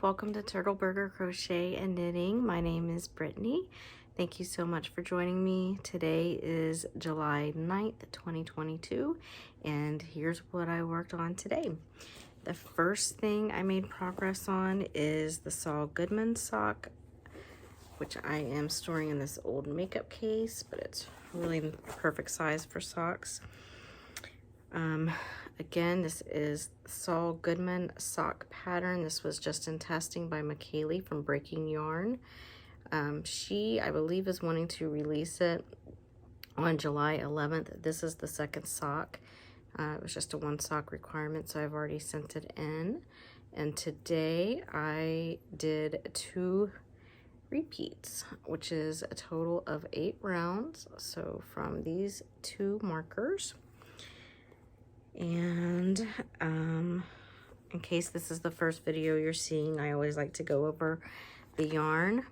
welcome to Turtle Burger Crochet and Knitting. My name is Brittany. Thank you so much for joining me. Today is July 9th, 2022, and here's what I worked on today. The first thing I made progress on is the Saul Goodman sock, which I am storing in this old makeup case, but it's really the perfect size for socks. Again, this is Saul Goodman sock pattern. This was just in testing by McKaylee from Breaking Yarn. She, I believe, is wanting to release it on July 11th. This is the second sock. It was just a one sock requirement, so I've already sent it in. And today I did 2 repeats, which is a total of 8 rounds. So from these 2 markers. And in case this is the first video you're seeing, I always like to go over the yarn.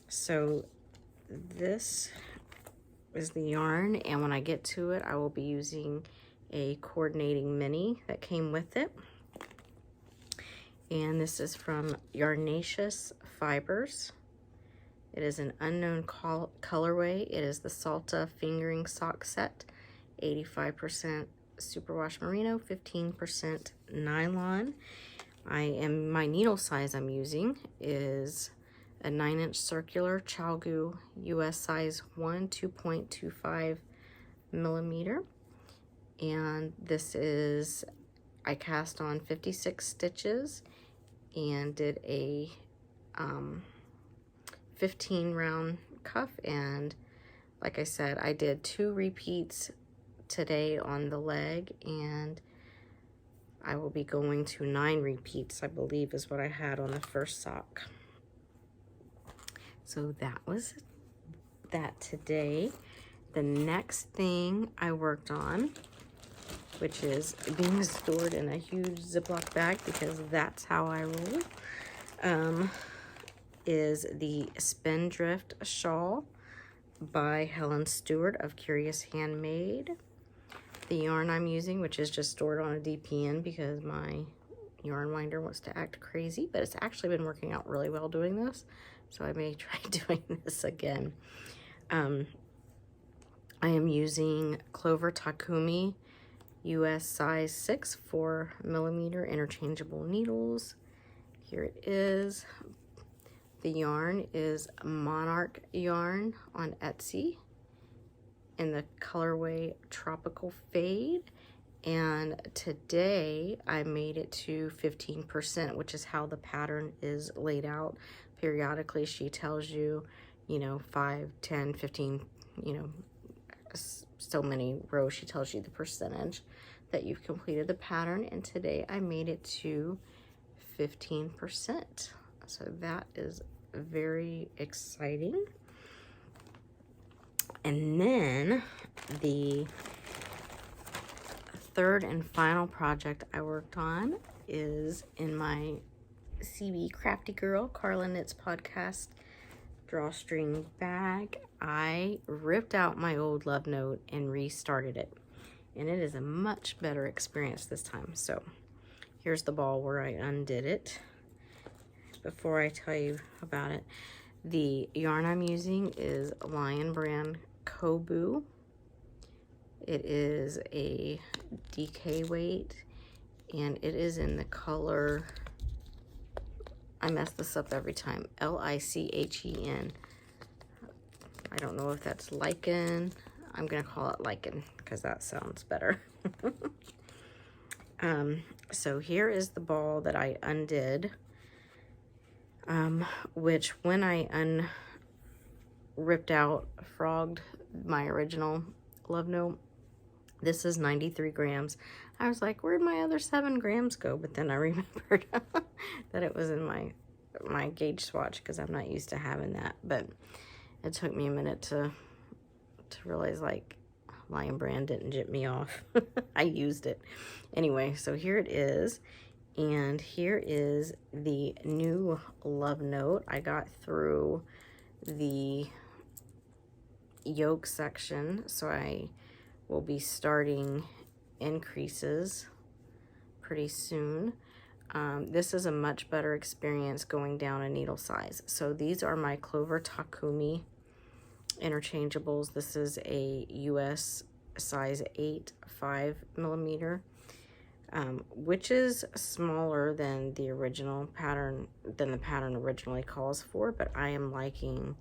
So this is the yarn, and when I get to it, I will be using a coordinating mini that came with it. And this is from Yarnaceous Fibers. It is an unknown colorway. It is the Salta fingering sock set, 85% superwash merino, 15% nylon. My needle size I'm using is a 9-inch circular Chalgu US size 1, 2.25 millimeter. And this is, I cast on 56 stitches and did a 15 round cuff. And like I said, I did 2 repeats today on the leg, and I will be going to 9 repeats, I believe is what I had on the first sock. So that was that today. The next thing I worked on, which is being stored in a huge Ziploc bag because that's how I roll, is the Spindrift Shawl by Helen Stewart of Curious Handmade. The yarn I'm using, which is just stored on a DPN because my yarn winder wants to act crazy, but it's actually been working out really well doing this, so I may try doing this again. I am using Clover Takumi US size 6 4 millimeter interchangeable needles. Here it is. The yarn is MonarchYarn on Etsy in the colorway Tropical Fade, and today I made it to 15%, which is how the pattern is laid out. Periodically she tells you, 5, 10, 15, so many rows she tells you the percentage that you've completed the pattern, and today I made it to 15%. So that is very exciting. And then the third and final project I worked on is in my CB Crafty Girl Carla Knits podcast drawstring bag. I ripped out my old love note and restarted it, and it is a much better experience this time. So here's the ball where I undid it. Before I tell you about it, the yarn I'm using is Lion Brand Kobu. It is a DK weight, and it is in the color, I mess this up every time, L-I-C-H-E-N. I don't know if that's lichen. I'm gonna call it lichen because that sounds better. So here is the ball that I undid, which when I ripped out, frogged my original love note, this is 93 grams. I was like, where'd my other 7 grams go? But then I remembered that it was in my gauge swatch because I'm not used to having that. But it took me a minute to realize, like, Lion Brand didn't jip me off. I used it. Anyway, so here it is. And here is the new love note. I got through the yoke section, so I will be starting increases pretty soon. This is a much better experience going down a needle size. So these are my Clover Takumi interchangeables. This is a US size 8, 5mm, which is smaller than the original pattern, than the pattern originally calls for, but I am liking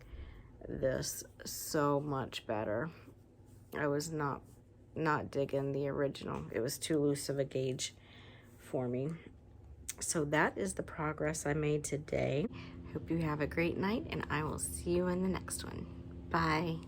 this so much better. I was not digging the original. It was too loose of a gauge for me. So that is the progress I made today. Hope you have a great night, and I will see you in the next one. Bye.